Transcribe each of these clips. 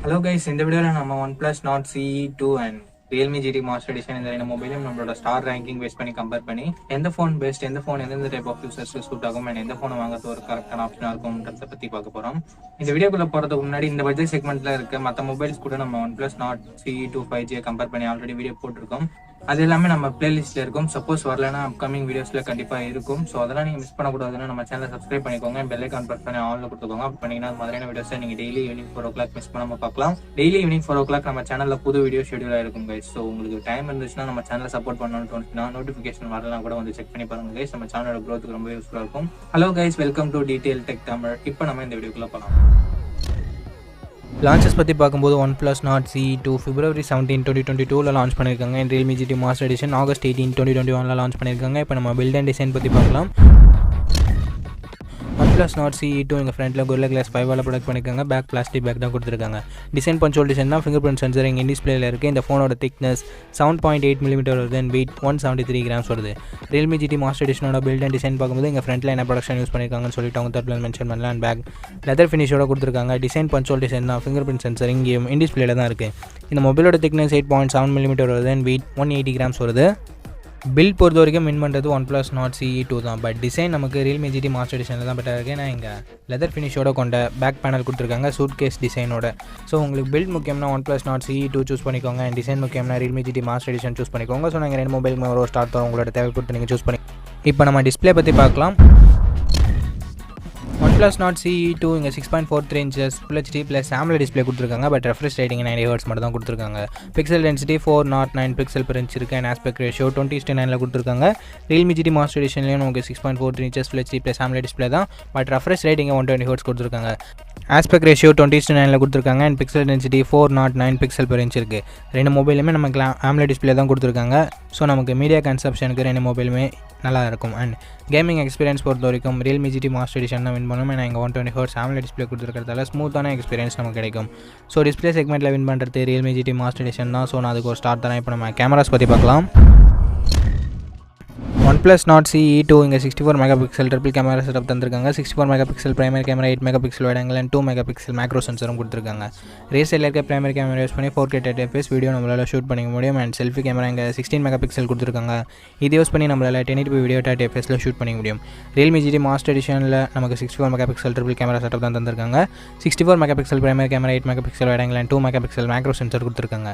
Hello guys, இந்த வீடியோல நம்ம OnePlus Nord CE2 and Realme GT Master Edition இந்த ரெண்டு மொபைலும் நம்மளோட ஸ்டார் ரேங்கிங் பேஸ் பண்ணி கம்பேர் பண்ணி எந்த ஃபோன் பெஸ்ட், எந்த ஃபோன் எந்தெந்த டைப் ஆஃப் யூசர்ஸ்க்கு சூட் ஆகும் and எந்த ஃபோன் வாங்குறது ஒரு கரெக்டான ஆப்ஷனா இருக்கும்ன்றத பத்தி பார்க்க போறோம். இந்த வீடியோக்குள்ள போறதுக்கு முன்னாடி இந்த பட்ஜெட் செக்மெண்ட்ல இருக்க மற்ற மொபைல்ஸ் கூட நம்ம OnePlus Nord CE2 5G compare பண்ணி ஆல்ரெடி வீடியோ போட்டிருக்கோம். அது எல்லாமே நம்ம பிளேலிஸ்ட்ல இருக்கும். சப்போஸ் வரலன்னா அப்கமிங் வீடியோஸ்ல கண்டிப்பா இருக்கும். ஸோ அதெல்லாம் நீங்க மிஸ் பண்ணக்கூடாதுன்னா நம்ம சேனலை சப்ஸ்கிரைப் பண்ணிக்கோங்க, பெல் ஐகான் பிரஸ் பண்ணி ஆன்ல கொடுத்துக்கோங்க. அப்படி பண்ணீங்கன்னா அது மாதிரியான வீடியோஸை நீங்க டெய்லி ஈவினிங் 4 o'clock மிஸ் பண்ணாம பார்க்கலாம். டெய்லி ஈவினிங் 4 o'clock நம்ம சேனல்ல புது வீடியோ ஷெடியூல் ஆயிருக்கும் கைஸ். ஸோ உங்களுக்கு டைம் இருந்துச்சுன்னா நம்ம சேனலை சப்போர்ட் பண்ணணும்னு தோணுச்சுன்னா நோட்டிஃபிகேஷன் வரலாம் கூட வந்து செக் பண்ணி பாருங்க கைஸ். நம்ம சேனலோட க்ரோத்துக்கு ரொம்ப யூஸ்ஃபுல்லா இருக்கும். Hello guys, welcome to detail tech Tamil. இப்போ நம்ம இந்த வீடியோக்குள்ள போகலாம். லான்ச்சஸ் பற்றி பார்க்கும்போது OnePlus Nord CE2 February 17, 2022 launch பண்ணியிருக்காங்க. And Realme GT Master Edition August 18, 2021 launch பண்ணியிருக்காங்க. இப்போ நம்ம பில்ட் அண்ட் டிசைன் பற்றி பார்க்கலாம். OnePlus Nord CE2 எங்கள் ஃப்ரண்ட்டில் Gorilla Glass 5 ப்ரொடக்ட் பண்ணியிருக்காங்க. பேக் பிளாஸ்டிக் பேக் தான் கொடுத்துருக்காங்க. டிசைன் பஞ்சோல் டிசைன் தான். ஃபிங்கர் பிரிண்ட் சென்சர் இங்கே டிஸ்பிளேல இருக்குது. இந்த ஃபோனோட திக்னஸ் 7.8mm வருது அண்ட் வெயிட் 173 grams வருது. Realme GT Master Editionோட பில்ட் அண்ட் டிசைன் பார்க்கும்போது எங்கள் ஃப்ரண்ட்டில் என்ன ப்ரொடக்ஷன் யூஸ் பண்ணியிருக்காங்கன்னு சொல்லிட்டு அவங்க தரப்பில் மென்ஷன் பண்ணலாம். அண்ட் பேக் லெதர் ஃபினிஷோட கொடுத்துருக்காங்க. டிசைன் பஞ்சோல் டிசைன் தான். ஃபிங்கர் பிரிண்ட் சென்சர் இங்கேயும் டிஸ்பிளேல தான் இருக்குது. இந்த மொபைலோட திக்னஸ் 8.7mm வருது அண்ட் வெயிட் 180 grams வருது. பில்ட் பொறுத்த வரைக்கும் மின் பண்ணுறது OnePlus Nord CE2 தான். பட் டிசைன் நமக்கு Realme GT Master Editionல தான் பெட்டராக இருக்குது. ஏன்னா இங்கே லெதர் ஃபினிஷோட கொண்ட பேக் பேனல் கொடுத்துருக்காங்க, சூட் கேஸ் டிசைனோட. ஸோ உங்களுக்கு பில்ட் முக்கியம்னா OnePlus Nord CE2 சூஸ் பண்ணிக்கோங்க. அண்ட் டிசைன் முக்கியம்னா Realme GT Master Edition choose பண்ணிக்கோங்க. ஸோ நாங்கள் ரெண்டு மொபைலுக்கு ஒரு ஸ்டார்ட் தரோம், உங்களோட தேவை பொறுத்து நீங்கள் சூஸ் பண்ணி. இப்போ நம்ம டிஸ்பிளே பற்றி பார்க்கலாம். OnePlus Nord CE2 இங்கே 6.43 inches Full HD + AMOLED display கொடுத்துருக்காங்க. பட் ரெஃப்ரெஷ் ரேட்டிங் 90 Hz மட்டும் தான் கொடுத்துருக்காங்க. Pixel density 409 pixel per inch இருக்குது. அண்ட் ஆஸ்பெக்ட் ரேஷியோ 20:9 கொடுத்துருக்காங்க. Realme GT Master Editionலேயும் நமக்கு 6.43 inches Full HD + AMOLED display தான். பட் ரெஃப்ரெஷ் ரேட்டிங் 120 Hz கொடுத்துருக்காங்க. ஆஸ்பெக்ட் ரேஷியோ 20:9 கொடுத்துருக்காங்க. And pixel density 409 pixel per inch இருக்குது. ரெண்டு மொபைலுமே நமக்கு AMOLED டிஸ்பிளே தான் கொடுத்துருக்காங்க. ஸோ நமக்கு மீடியா கன்சப்ஷனுக்கு ரெண்டு மொபைலுமே நல்லா இருக்கும். அண்ட் கேமிங் எக்ஸ்பீரியன்ஸ் பொறுத்த வரைக்கும் Realme GT Master Edition தான் வின் பண்ணுவோம். ஏன்னா இங்கே 120 Hz AMOLED டிஸ்பிளே கொடுத்துருக்கிறதால ஸ்மூத்தான எக்ஸ்பீரியன்ஸ் நமக்கு கிடைக்கும். ஸோ டிஸ்பிளே செக்மெண்ட்டில் வின் பண்ணுறது Realme GT Master Edition தான். ஸோ நான் அதுக்கு ஒரு ஸ்டார்ட் தரேன். இப்போ நம்ம கேமராஸ் பற்றி பார்க்கலாம். OnePlus Nord CE2 இங்கே 64 மெகாபிக்சல் ட்ரிபிள் கேமரா செட்டப் தந்திருக்காங்க. 64 megapixel primary camera, 8 megapixel wide angle and 2 megapixel macro சென்சரும் கொடுத்துருக்காங்க. ரேஸில் இருக்க பிரைமரி கேமரா யூஸ் பண்ணி 4K 1080p வீடியோ நம்மளால் ஷூட் பண்ணிக்க முடியும். அண்ட் செல்ஃபி கேமரா இங்கே 16 மெகாபிக்சல் கொடுத்துருக்காங்க. இது யூஸ் பண்ணி நம்மளால் 1080p வீடியோ 1080p ஷூட் பண்ணிக்க முடியும். Realme GT Master Editionல நமக்கு 64 மெகாபிக்சல் ட்ரிபிள் கேமரா செட்டப் தான் தந்திருக்காங்க. 64 megapixel primary camera, 8 megapixel wide angle and 2 megapixel macro sensor கொடுத்துருக்காங்க.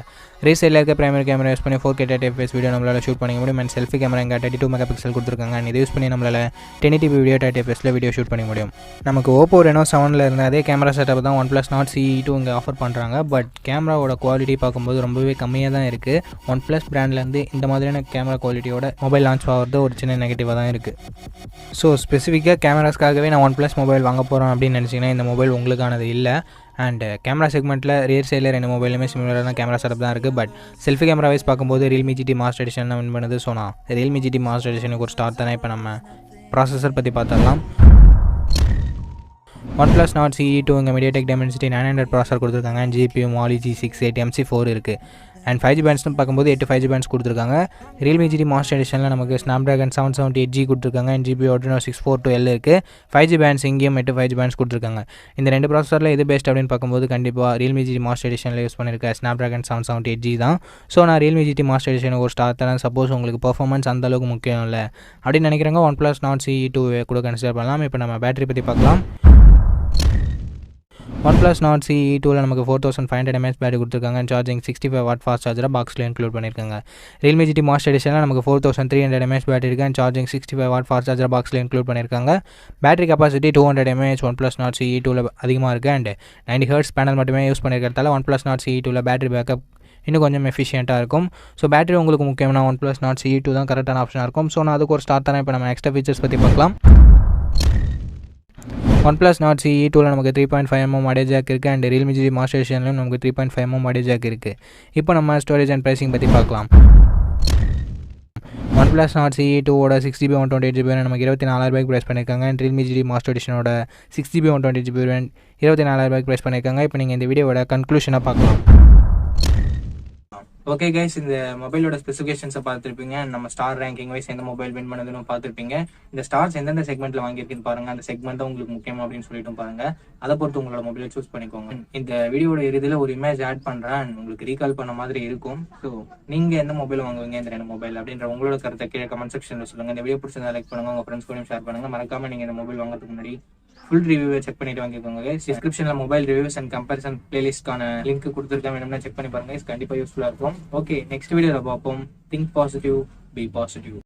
ரேஸில் இருக்க பிரைமரி கேமரா யூஸ் பண்ணி 4K 1080p வீடியோ நம்மளால் ஷூட் பண்ணிக்க முடியும். அண்ட் செல்ஃபி கேமரா இங்கே 32 மெகாபிக்சல் கொடுத்துருக்காங்க. இது யூஸ் பண்ணி நம்மளால் 1080p video 1080p video shoot பண்ண முடியும். நமக்கு Oppo Reno 7ல் இருந்த அதே கேமரா செட்டப் தான் OnePlus Nord CE2 இங்கே ஆஃபர் பண்ணுறாங்க. பட் கேமராவோட குவாலிட்டி பார்க்கும்போது ரொம்பவே கம்மியாக தான் இருக்குது. OnePlus பிராண்ட்லேருந்து இந்த மாதிரியான கேமரா குவாலிட்டியோட மொபைல் லான்ச் ஆகிறது ஒரு சின்ன நெகட்டிவாக தான் இருக்குது. ஸோ ஸ்பெசிஃபிக்காக கேமராஸ்க்காகவே நான் OnePlus மொபைல் வாங்க போகிறோம் அப்படின்னு நினச்சிங்கன்னா இந்த மொபைல் உங்களுக்கானது இல்லை. அண்ட் கேமரா செக்மெண்ட்டில் ரியர் சைடில் ரெண்டு மொபைலுமே சிமிலரான கேமரா செட்டப் தான் இருக்குது. பட் செல்ஃபி கேமரா வைஸ் பார்க்கும்போது Realme GT Master Edition தான் வின் பண்ணுது. ஸோ நான் Realme GT Master Editionக்கு ஒரு ஸ்டார்ட் தானே. இப்போ நம்ம ப்ராசஸர் பற்றி பார்த்துடலாம். OnePlus Nord CE2 இங்கே MediaTek Dimensity 900 ப்ராசஸர் கொடுத்துருக்காங்க. And GPU Mali G68 MC4 இருக்குது. அண்ட் 5G பேண்ட்ஸ்னு பார்க்கும்போது 8 5G பேண்ட்ஸ் கொடுத்துருக்காங்க. Realme GT Master Editionல நமக்கு Snapdragon 778G கொடுத்துருக்காங்க. அண்ட் GPU Adreno 642L இருக்குது. 5G பேண்ட்ஸ் இங்கேயும் 8 5G பேண்ட்ஸ் கொடுத்துருக்காங்க. இந்த ரெண்டு ப்ராசஸரில் எது பெஸ்ட் அப்படின்னு பார்க்கும்போது கண்டிப்பாக Realme GT Master Editionல யூஸ் பண்ணியிருக்க Snapdragon 778G தான். ஸோ நான் Realme GT Master Edition ஒரு ஸ்டார்ட் தரேன். சப்போஸ் உங்களுக்கு பர்ஃபார்மன்ஸ் அந்த அளவுக்கு முக்கியம் இல்லை அப்படின்னு நினைக்கிறவங்க OnePlus Nord CE2 கூட கன்சிடர் பண்ணலாம். இப்போ நம்ம பேட்டரி பற்றி பார்க்கலாம். OnePlus Nord CE2ல நமக்கு 4500 mAh பேட்டரி கொடுத்துருக்காங்க. சார்ஜிங் 65 வாட் ஃபாஸ்ட் சார்ஜரை பாக்ஸில் இன்க்ளூட் பண்ணியிருக்காங்க. Realme GT Master Editionல நமக்கு 4300 mAh பேட்டரி இருக்குது. அண்ட் சார்ஜிங் 65 வாட் ஃபாஸ்ட் சார்ஜரை பாக்ஸில் இன்க்ளூட் பண்ணியிருக்காங்க. Battery capacity 200 mAh OnePlus Nord CE2ல அதிகமாக இருக்குது. அண்ட் 90 Hz பேனல் மட்டுமே யூஸ் பண்ணியிருக்கிறதால OnePlus Nord CE2ல பேட்டரி பேக்கப் இன்னும் கொஞ்சம் எஃபிஷியண்ட்டாக இருக்கும். ஸோ பேட்டரி உங்களுக்கு முக்கியமான OnePlus Nord CE2 தான் கரெக்டான ஆப்ஷனாக இருக்கும். ஸோ நான் அதுக்கு ஒரு ஸ்டார்ட் தானே. இப்போ நம்ம எக்ஸ்ட்ரா ஃபீச்சர்ஸ் பற்றி பார்க்கலாம். OnePlus Nord CE2ல நமக்கு 3.5mm ஆடியோ ஜாக் இருக்குது. அண்ட் Realme GT Master Editionலையும் நமக்கு 3.5mm ஆடியோ ஜாக் இருக்குது. இப்போ நம்ம ஸ்டோரேஜ் அண்ட் ப்ரைசிங் பற்றி பார்க்கலாம். OnePlus Nord CE2ஓட 6GB 128GB நமக்கு 24,000 ப்ரைஸ் பண்ணியிருக்காங்க. அண்ட் Realme GT Master Editionோட 6GB 128GB 24,000 ப்ரைஸ் பண்ணியிருக்காங்க. இப்போ நீங்கள் இந்த வீடியோவோட கன்க்ளூஷனை பார்க்கலாம். ஓகே கைஸ், இந்த மொபைலோட ஸ்பெசிஃபிகேஷன்ஸை பார்த்துருப்பீங்க. நம்ம ஸ்டார் ரேங்கிங் வைஸ் எந்த மொபைல் வின் பண்ணதுன்னு பார்த்துருப்பீங்க. இந்த ஸ்டார்ஸ் எந்தெந்த செக்மெண்ட்ல வாங்கியிருக்குன்னு பாருங்க. அந்த செக்மெண்ட் தான் உங்களுக்கு முக்கியம் அப்படின்னு சொல்லிட்டு பாருங்க. அதை பொறுத்து உங்களோட மொபைலை சூஸ் பண்ணிக்கோங்க. இந்த வீடியோட இறுதியில் ஒரு இமேஜ் ஆட் பண்றேன், உங்களுக்கு ரீகால் பண்ண மாதிரி இருக்கும். ஸோ நீங்க எந்த மொபைல் வாங்குவீங்க இந்த 2 மொபைல் அப்படின்ற உங்களோட கருத்தை கீழே கமெண்ட் செக்ஷன்ல சொல்லுங்க. இந்த வீடியோ பிடிச்சிருந்தா லைக் பண்ணுங்க, உங்க ஃப்ரெண்ட்ஸ் கூட ஷேர் பண்ணுங்க. மறக்காம நீங்க இந்த மொபைல் வாங்குறதுக்கு முன்னாடி ஃபுல் ரிவ்யூவை செக் பண்ணிட்டு வாங்கிக்கோங்க. டிஸ்கிரிப்ஷன்ல மொபைல் ரிவ்யூஸ் அண்ட் கம்பேரிசன் பிளேலிஸ்ட்கான லிங்க் கொடுத்துருக்கேன், வேணும்னா செக் பண்ணி பாருங்க. கண்டிப்பா யூஸ்ஃபுல்லா இருக்கும். ஓகே, நெக்ஸ்ட் வீடியோல பார்ப்போம். Think positive, be positive.